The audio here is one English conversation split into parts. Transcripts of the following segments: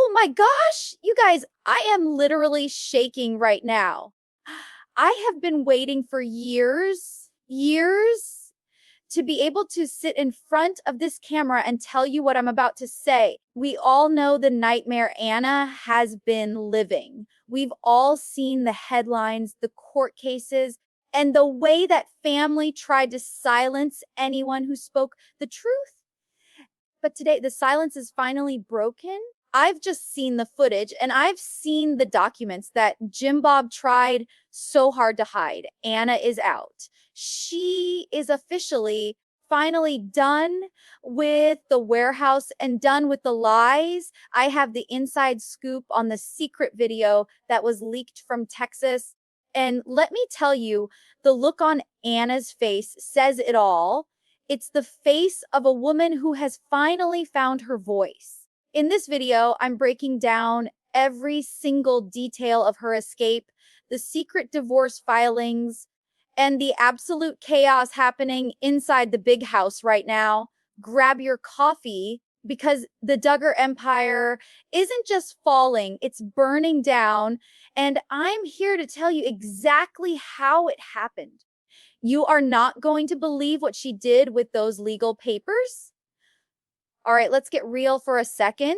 Oh my gosh, you guys, I am literally shaking right now. I have been waiting for years to be able to sit in front of this camera and tell you what I'm about to say. We all know the nightmare Anna has been living. We've all seen the headlines, the court cases, and the way that family tried to silence anyone who spoke the truth. But today, the silence is finally broken. I've just seen the footage and I've seen the documents that Jim Bob tried so hard to hide. Anna is out. She is officially finally done with the warehouse and done with the lies. I have the inside scoop on the secret video that was leaked from Texas. And let me tell you, the look on Anna's face says it all. It's the face of a woman who has finally found her voice. In this video, I'm breaking down every single detail of her escape, the secret divorce filings, and the absolute chaos happening inside the big house right now. Grab your coffee because the Duggar Empire isn't just falling, it's burning down. And I'm here to tell you exactly how it happened. You are not going to believe what she did with those legal papers. All right, let's get real for a second.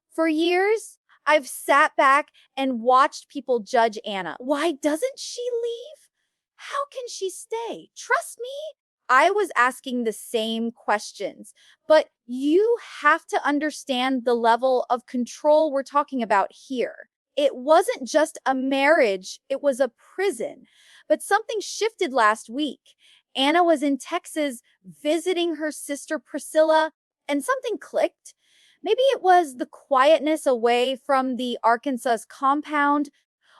For years, I've sat back and watched people judge Anna. Why doesn't she leave? How can she stay? Trust me, I was asking the same questions, but you have to understand the level of control we're talking about here. It wasn't just a marriage, it was a prison. But something shifted last week. Anna was in Texas visiting her sister Priscilla, and something clicked. Maybe it was the quietness away from the Arkansas compound,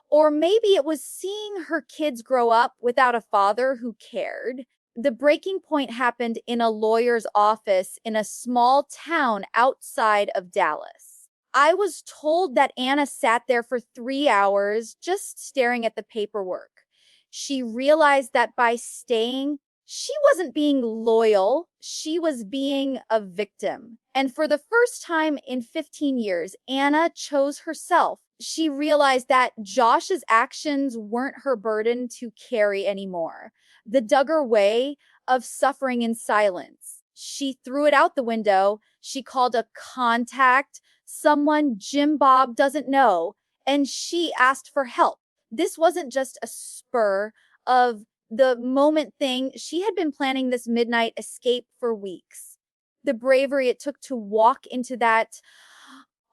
or maybe it was seeing her kids grow up without a father who cared. The breaking point happened in a lawyer's office in a small town outside of Dallas. I was told that Anna sat there for 3 hours just staring at the paperwork. She realized that by staying, she wasn't being loyal, she was being a victim. And for the first time in 15 years, Anna chose herself. She realized that Josh's actions weren't her burden to carry anymore. The Duggar way of suffering in silence. She threw it out the window. She called a contact, someone Jim Bob doesn't know, and she asked for help. This wasn't just a spur of the moment thing. She had been planning this midnight escape for weeks. The bravery it took to walk into that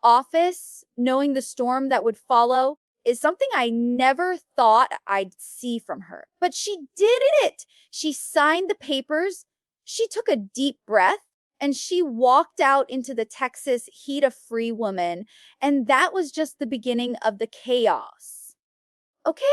office, knowing the storm that would follow, is something I never thought I'd see from her. But she did it. She signed the papers. She took a deep breath and she walked out into the Texas heat, a free woman. And that was just the beginning of the chaos. Okay,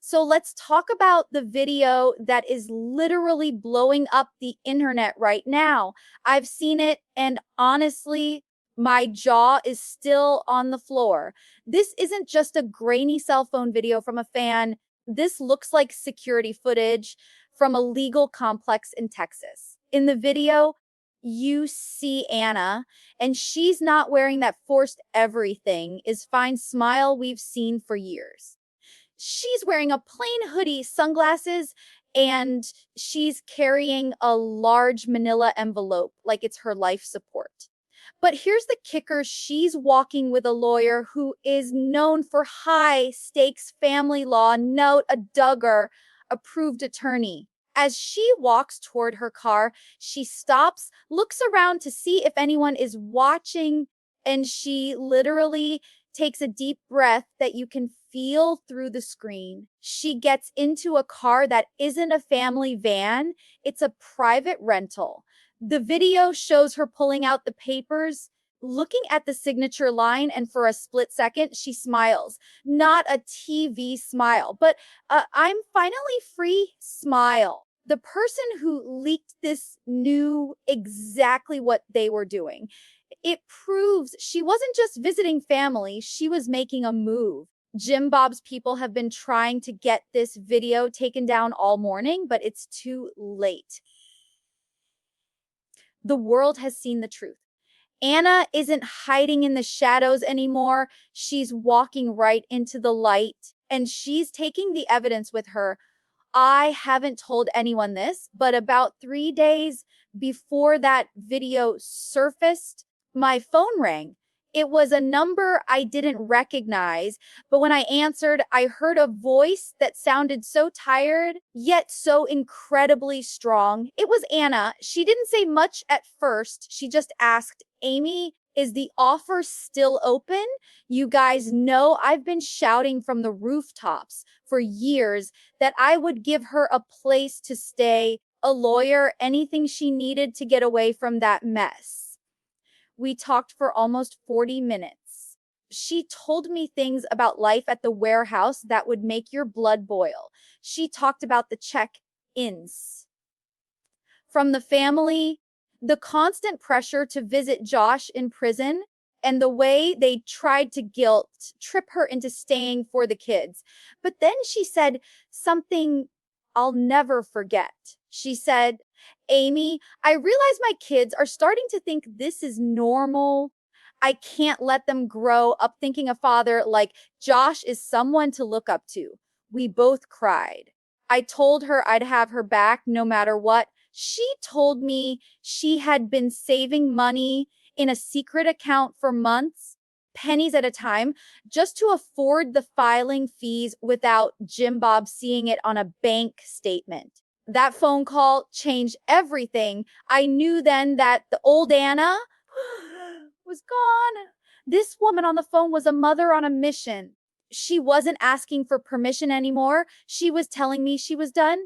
so let's talk about the video that is literally blowing up the internet right now. I've seen it, and honestly, my jaw is still on the floor. This isn't just a grainy cell phone video from a fan. This looks like security footage from a legal complex in Texas. In the video, you see Anna, and she's not wearing that forced everything is fine smile we've seen for years. She's wearing a plain hoodie, sunglasses, and she's carrying a large manila envelope like it's her life support. But here's the kicker. She's walking with a lawyer who is known for high stakes family law, note a Duggar approved attorney. As she walks toward her car, she stops, looks around to see if anyone is watching, and she literally takes a deep breath that you can feel through the screen. She gets into a car that isn't a family van, it's a private rental. The video shows her pulling out the papers, looking at the signature line, and for a split second, she smiles. Not a TV smile, but I'm finally free smile. The person who leaked this knew exactly what they were doing. It proves she wasn't just visiting family, she was making a move. Jim Bob's people have been trying to get this video taken down all morning, but it's too late. The world has seen the truth. Anna isn't hiding in the shadows anymore. She's walking right into the light, and she's taking the evidence with her. I haven't told anyone this, but about 3 days before that video surfaced, my phone rang. It was a number I didn't recognize, but when I answered, I heard a voice that sounded so tired, yet so incredibly strong. It was Anna. She didn't say much at first. She just asked, Amy, is the offer still open? You guys know I've been shouting from the rooftops for years that I would give her a place to stay, a lawyer, anything she needed to get away from that mess. We talked for almost 40 minutes. She told me things about life at the warehouse that would make your blood boil. She talked about the check-ins from the family, the constant pressure to visit Josh in prison, and the way they tried to guilt trip her into staying for the kids. But then she said something I'll never forget. She said, Amy, I realize my kids are starting to think this is normal. I can't let them grow up thinking a father like Josh is someone to look up to. We both cried. I told her I'd have her back no matter what. She told me she had been saving money in a secret account for months, pennies at a time, just to afford the filing fees without Jim Bob seeing it on a bank statement. That phone call changed everything. I knew then that the old Anna was gone. This woman on the phone was a mother on a mission. She wasn't asking for permission anymore. She was telling me she was done.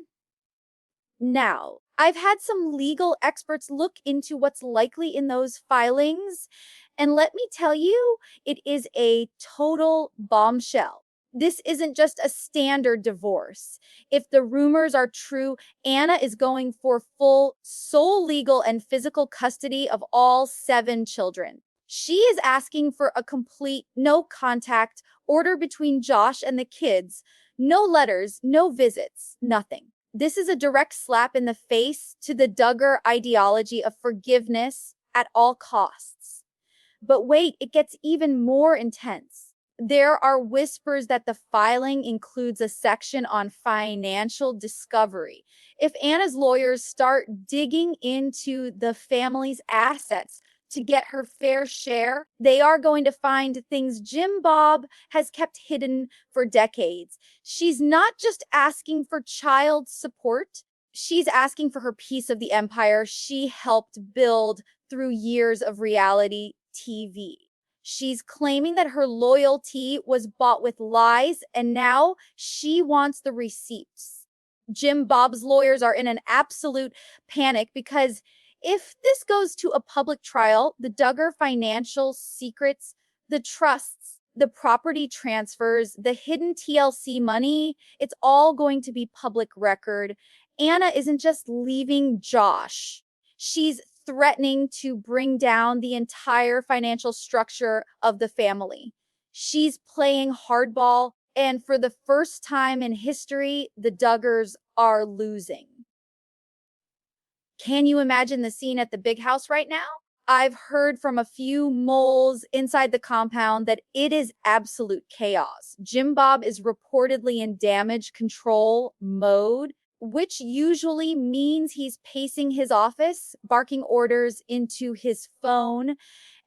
Now, I've had some legal experts look into what's likely in those filings, and let me tell you, it is a total bombshell. This isn't just a standard divorce. If the rumors are true, Anna is going for full, sole legal and physical custody of all 7 children. She is asking for a complete no contact order between Josh and the kids. No letters, no visits, nothing. This is a direct slap in the face to the Duggar ideology of forgiveness at all costs. But wait, it gets even more intense. There are whispers that the filing includes a section on financial discovery. If Anna's lawyers start digging into the family's assets to get her fair share, they are going to find things Jim Bob has kept hidden for decades. She's not just asking for child support, she's asking for her piece of the empire she helped build through years of reality TV. She's claiming that her loyalty was bought with lies, and now she wants the receipts. Jim Bob's lawyers are in an absolute panic because if this goes to a public trial, the Duggar financial secrets, the trusts, the property transfers, the hidden TLC money, it's all going to be public record. Anna isn't just leaving Josh. She's threatening to bring down the entire financial structure of the family. She's playing hardball, and for the first time in history, the Duggars are losing. Can you imagine the scene at the big house right now? I've heard from a few moles inside the compound that it is absolute chaos. Jim Bob is reportedly in damage control mode, which usually means he's pacing his office, barking orders into his phone,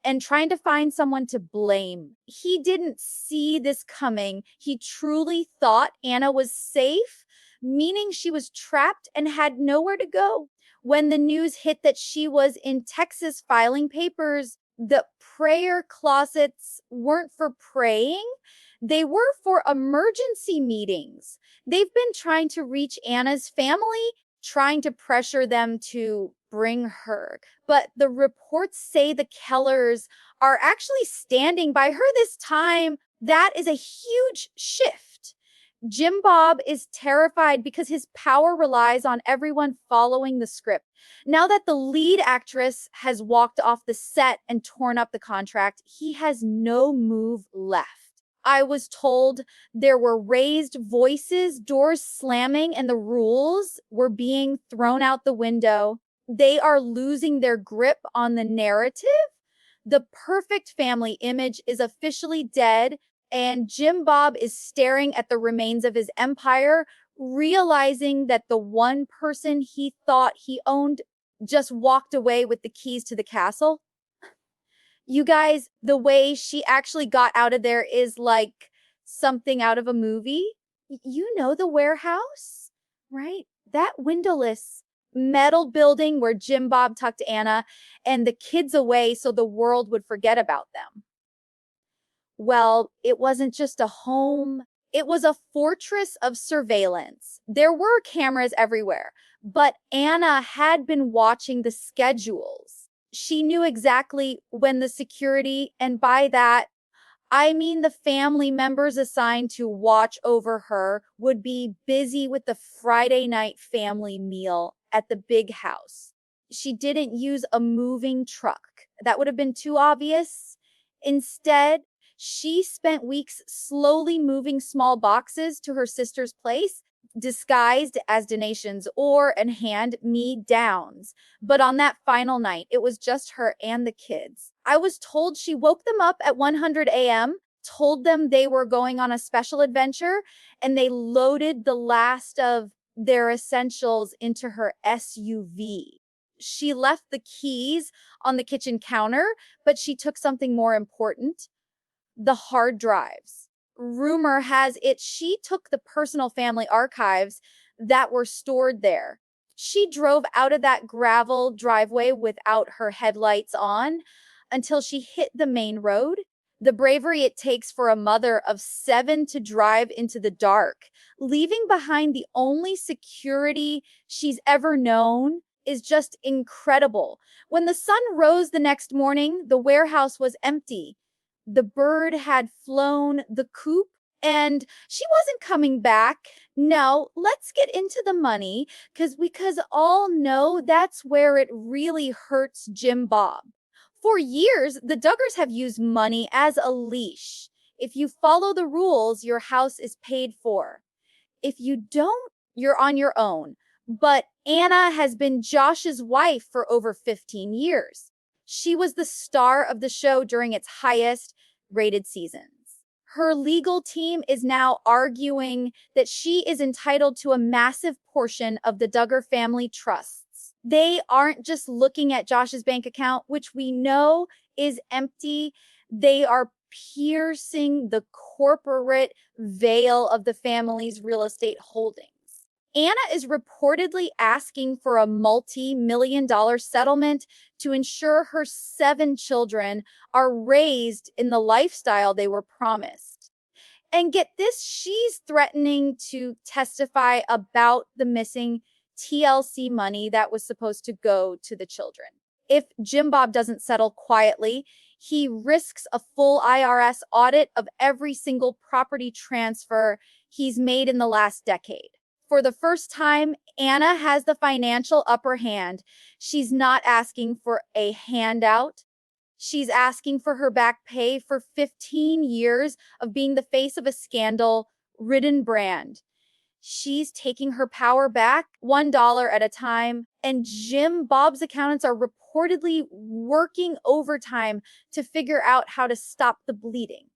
and trying to find someone to blame. He didn't see this coming. He truly thought Anna was safe, meaning she was trapped and had nowhere to go. When the news hit that she was in Texas filing papers, the prayer closets weren't for praying, they were for emergency meetings. They've been trying to reach Anna's family, trying to pressure them to bring her. But the reports say the Kellers are actually standing by her this time. That is a huge shift. Jim Bob is terrified because his power relies on everyone following the script. Now that the lead actress has walked off the set and torn up the contract, he has no move left. I was told there were raised voices, doors slamming, and the rules were being thrown out the window. They are losing their grip on the narrative. The perfect family image is officially dead, and Jim Bob is staring at the remains of his empire, realizing that the one person he thought he owned just walked away with the keys to the castle. You guys, the way she actually got out of there is like something out of a movie. You know the warehouse, right? That windowless metal building where Jim Bob tucked Anna and the kids away so the world would forget about them. Well, it wasn't just a home, it was a fortress of surveillance. There were cameras everywhere, but Anna had been watching the schedules. She knew exactly when the security, and by that, I mean the family members assigned to watch over her, would be busy with the Friday night family meal at the big house. She didn't use a moving truck. That would have been too obvious. Instead, she spent weeks slowly moving small boxes to her sister's place, disguised as donations or and hand-me-downs. But on that final night, it was just her and the kids. I was told she woke them up at 100 a.m., told them they were going on a special adventure, and they loaded the last of their essentials into her SUV. She left the keys on the kitchen counter, but she took something more important, the hard drives. Rumor has it she took the personal family archives that were stored there. She drove out of that gravel driveway without her headlights on until she hit the main road. The bravery it takes for a mother of 7 to drive into the dark, leaving behind the only security she's ever known, is just incredible. When the sun rose the next morning, the warehouse was empty. The bird had flown the coop and she wasn't coming back. No, let's get into the money because all know that's where it really hurts Jim Bob. For years, the Duggars have used money as a leash. If you follow the rules, your house is paid for. If you don't, you're on your own. But Anna has been Josh's wife for over 15 years. She was the star of the show during its highest rated seasons. Her legal team is now arguing that she is entitled to a massive portion of the Duggar family trusts. They aren't just looking at Josh's bank account, which we know is empty. They are piercing the corporate veil of the family's real estate holdings. Anna is reportedly asking for a multi-million-dollar settlement to ensure her 7 children are raised in the lifestyle they were promised. And get this, she's threatening to testify about the missing TLC money that was supposed to go to the children. If Jim Bob doesn't settle quietly, he risks a full IRS audit of every single property transfer he's made in the last decade. For the first time, Anna has the financial upper hand. She's not asking for a handout. She's asking for her back pay for 15 years of being the face of a scandal-ridden brand. She's taking her power back $1 at a time, and Jim Bob's accountants are reportedly working overtime to figure out how to stop the bleeding.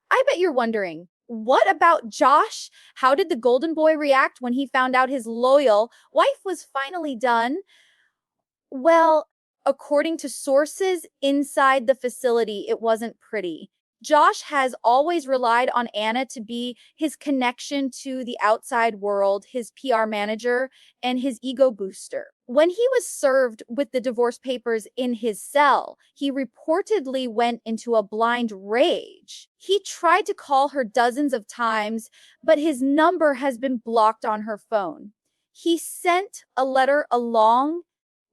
I bet you're wondering, what about Josh? How did the golden boy react when he found out his loyal wife was finally done? Well, according to sources inside the facility, it wasn't pretty. Josh has always relied on Anna to be his connection to the outside world, his PR manager, and his ego booster. When he was served with the divorce papers in his cell, he reportedly went into a blind rage. He tried to call her dozens of times, but his number has been blocked on her phone. He sent a letter, a long,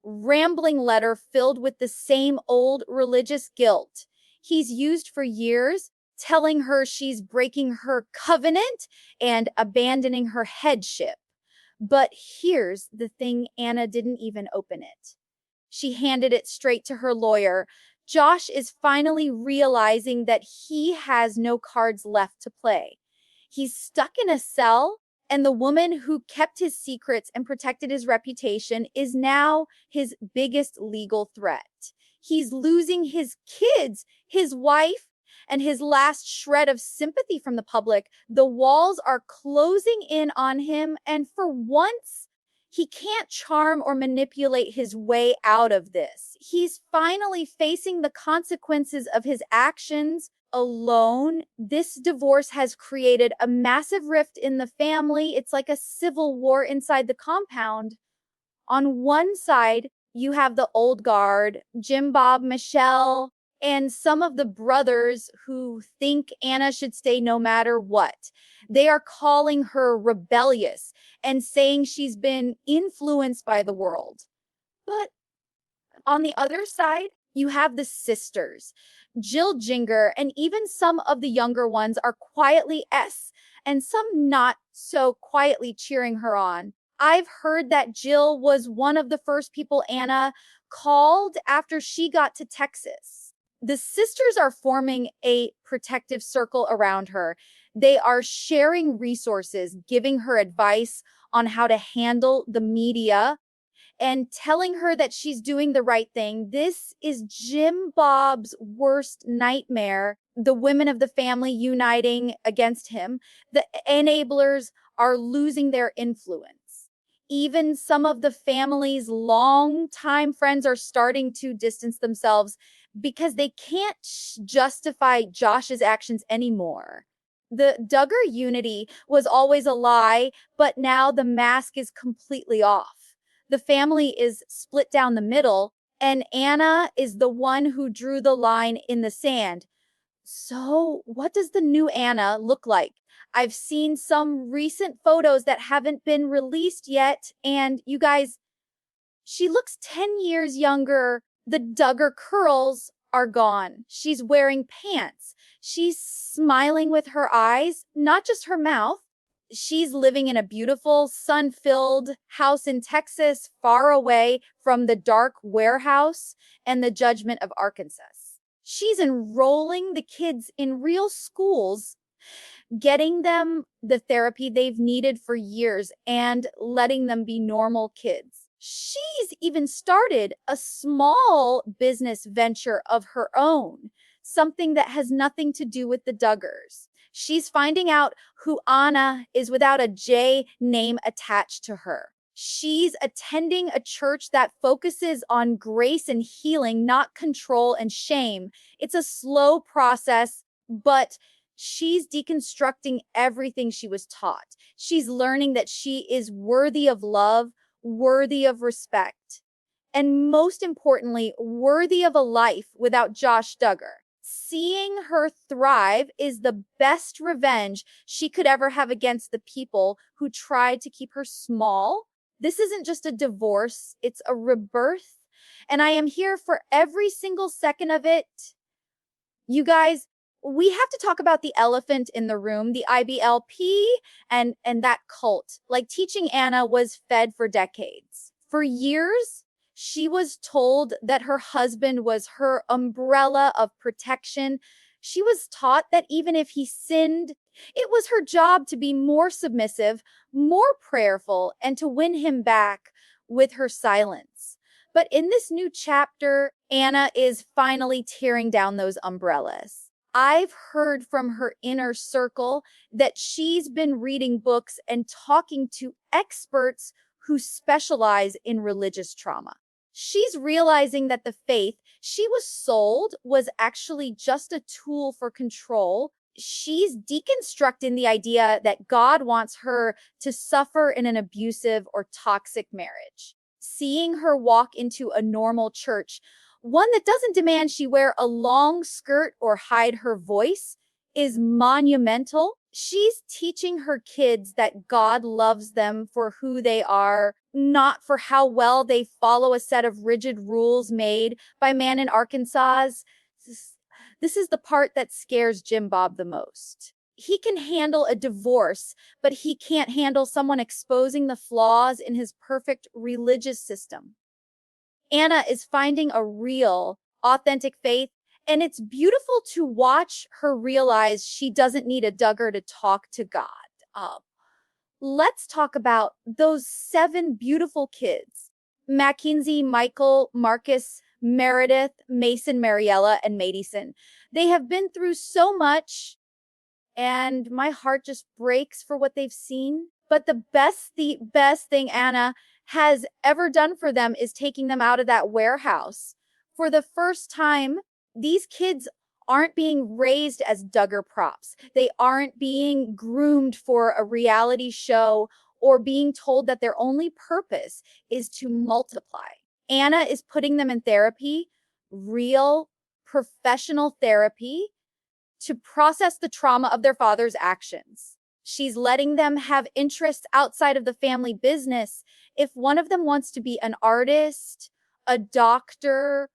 rambling letter filled with the same old religious guilt he's used for years, telling her she's breaking her covenant and abandoning her headship. But here's the thing, Anna didn't even open it. She handed it straight to her lawyer. Josh is finally realizing that he has no cards left to play. He's stuck in a cell, and the woman who kept his secrets and protected his reputation is now his biggest legal threat. He's losing his kids, his wife, and his last shred of sympathy from the public. The walls are closing in on him, and for once, he can't charm or manipulate his way out of this. He's finally facing the consequences of his actions alone. This divorce has created a massive rift in the family. It's like a civil war inside the compound. On one side, you have the old guard, Jim, Bob, Michelle, and some of the brothers who think Anna should stay no matter what. They are calling her rebellious and saying she's been influenced by the world. But on the other side, you have the sisters. Jill Jinger and even some of the younger ones are quietly and some not so quietly cheering her on. I've heard that Jill was one of the first people Anna called after she got to Texas. The sisters are forming a protective circle around her. They are sharing resources, giving her advice on how to handle the media and telling her that she's doing the right thing. This is Jim Bob's worst nightmare. The women of the family uniting against him. The enablers are losing their influence. Even some of the family's longtime friends are starting to distance themselves because they can't justify Josh's actions anymore. The Duggar unity was always a lie, but now the mask is completely off. The family is split down the middle, and Anna is the one who drew the line in the sand. So, what does the new Anna look like? I've seen some recent photos that haven't been released yet, and you guys, she looks 10 years younger. The Duggar curls are gone. She's wearing pants. She's smiling with her eyes, not just her mouth. She's living in a beautiful, sun-filled house in Texas, far away from the dark warehouse and the judgment of Arkansas. She's enrolling the kids in real schools, getting them the therapy they've needed for years, and letting them be normal kids. She's even started a small business venture of her own, something that has nothing to do with the Duggars. She's finding out who Anna is without a J name attached to her. She's attending a church that focuses on grace and healing, not control and shame. It's a slow process, but she's deconstructing everything she was taught. She's learning that she is worthy of love, worthy of respect, and most importantly, worthy of a life without Josh Duggar. Seeing her thrive is the best revenge she could ever have against the people who tried to keep her small. This isn't just a divorce, it's a rebirth. And I am here for every single second of it. You guys, we have to talk about the elephant in the room, the IBLP and that cult. Like teaching Anna was fed for decades. For years, she was told that her husband was her umbrella of protection. She was taught that even if he sinned, it was her job to be more submissive, more prayerful, and to win him back with her silence. But in this new chapter, Anna is finally tearing down those umbrellas. I've heard from her inner circle that she's been reading books and talking to experts who specialize in religious trauma. She's realizing that the faith she was sold was actually just a tool for control. She's deconstructing the idea that God wants her to suffer in an abusive or toxic marriage. Seeing her walk into a normal church, one that doesn't demand she wear a long skirt or hide her voice, is monumental. She's teaching her kids that God loves them for who they are, not for how well they follow a set of rigid rules made by man in Arkansas. This is the part that scares Jim Bob the most. He can handle a divorce, but he can't handle someone exposing the flaws in his perfect religious system. Anna is finding a real, authentic faith, and it's beautiful to watch her realize she doesn't need a Duggar to talk to God. Let's talk about those 7 beautiful kids. Mackenzie, Michael, Marcus, Meredith, Mason, Mariella, and Madison. They have been through so much, and my heart just breaks for what they've seen. But the best thing Anna has ever done for them is taking them out of that warehouse. For the first time, these kids aren't being raised as Duggar props. They aren't being groomed for a reality show or being told that their only purpose is to multiply. Anna is putting them in therapy, real professional therapy, to process the trauma of their father's actions. She's letting them have interests outside of the family business. If one of them wants to be an artist, a doctor,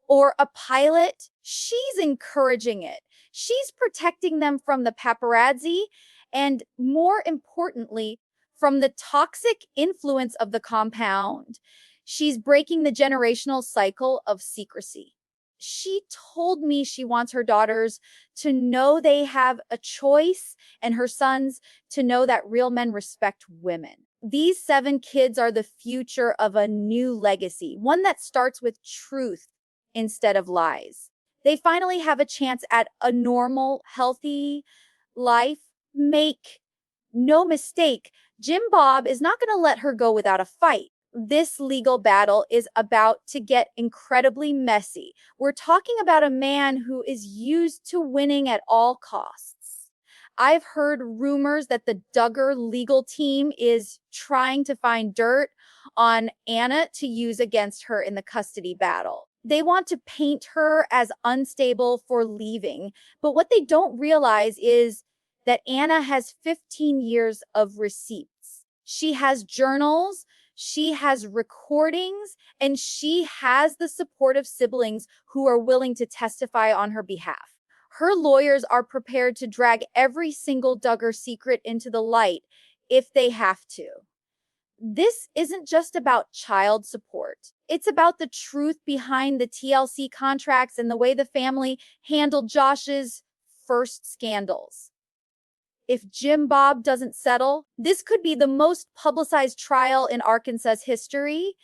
or a pilot, she's encouraging it. She's protecting them from the paparazzi and, more importantly, from the toxic influence of the compound. She's breaking the generational cycle of secrecy. She told me she wants her daughters to know they have a choice and her sons to know that real men respect women. These 7 kids are the future of a new legacy, one that starts with truth instead of lies. They finally have a chance at a normal, healthy life. Make no mistake, Jim Bob is not going to let her go without a fight. This legal battle is about to get incredibly messy. We're talking about a man who is used to winning at all costs. I've heard rumors that the Duggar legal team is trying to find dirt on Anna to use against her in the custody battle. They want to paint her as unstable for leaving, but what they don't realize is that Anna has 15 years of receipts. She has journals, she has recordings, and she has the support of siblings who are willing to testify on her behalf. Her lawyers are prepared to drag every single Duggar secret into the light if they have to. This isn't just about child support. It's about the truth behind the TLC contracts and the way the family handled Josh's first scandals. If Jim Bob doesn't settle, this could be the most publicized trial in Arkansas's history.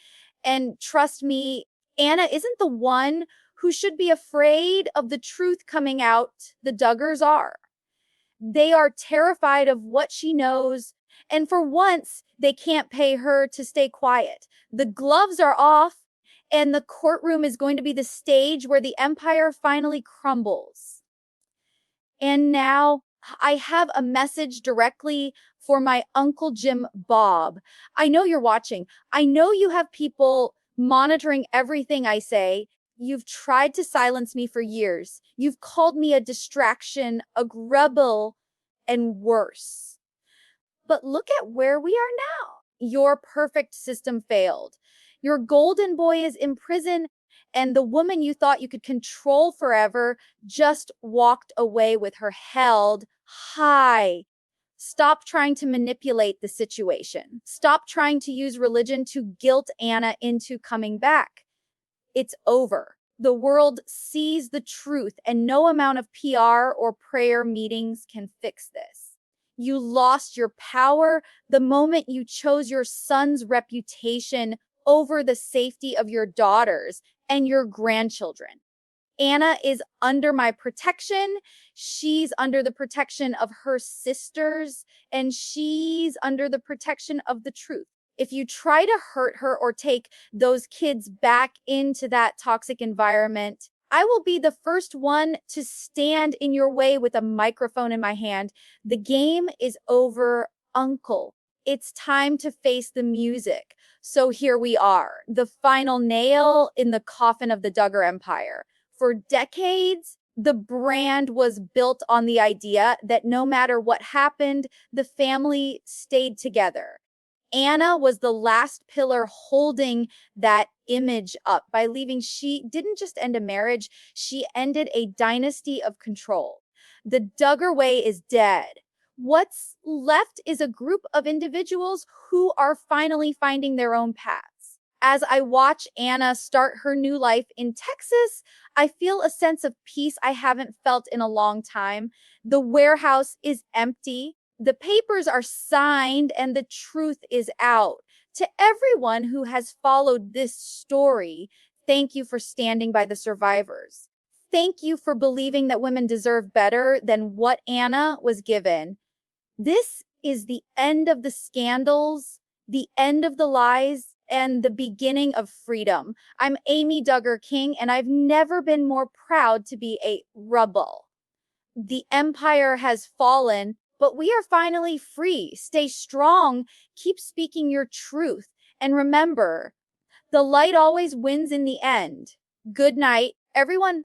And trust me, Anna isn't the one who should be afraid of the truth coming out. The Duggars are. They are terrified of what she knows, and for once, they can't pay her to stay quiet. The gloves are off, and the courtroom is going to be the stage where the empire finally crumbles. And now I have a message directly for my Uncle Jim Bob. I know you're watching. I know you have people monitoring everything I say. You've tried to silence me for years. You've called me a distraction, a rebel, and worse. But look at where we are now. Your perfect system failed. Your golden boy is in prison, and the woman you thought you could control forever just walked away with her held high. Stop trying to manipulate the situation. Stop trying to use religion to guilt Anna into coming back. It's over. The world sees the truth, and no amount of PR or prayer meetings can fix this. You lost your power the moment you chose your son's reputation over the safety of your daughters and your grandchildren. Anna is under my protection. She's under the protection of her sisters, and she's under the protection of the truth. If you try to hurt her or take those kids back into that toxic environment, I will be the first one to stand in your way with a microphone in my hand. The game is over, Uncle. It's time to face the music. So here we are, the final nail in the coffin of the Duggar Empire. For decades, the brand was built on the idea that no matter what happened, the family stayed together. Anna was the last pillar holding that image up. By leaving, she didn't just end a marriage, she ended a dynasty of control. The Duggar Way is dead. What's left is a group of individuals who are finally finding their own paths. As I watch Anna start her new life in Texas, I feel a sense of peace I haven't felt in a long time. The warehouse is empty. The papers are signed and the truth is out. To everyone who has followed this story, Thank you for standing by the survivors. Thank you for believing that women deserve better than what Anna was given. This is the end of the scandals, the end of the lies, and the beginning of freedom. I'm Amy Duggar King, and I've never been more proud to be a rebel. The empire has fallen, but we are finally free. Stay strong, keep speaking your truth, and remember, the light always wins in the end. Good night, everyone.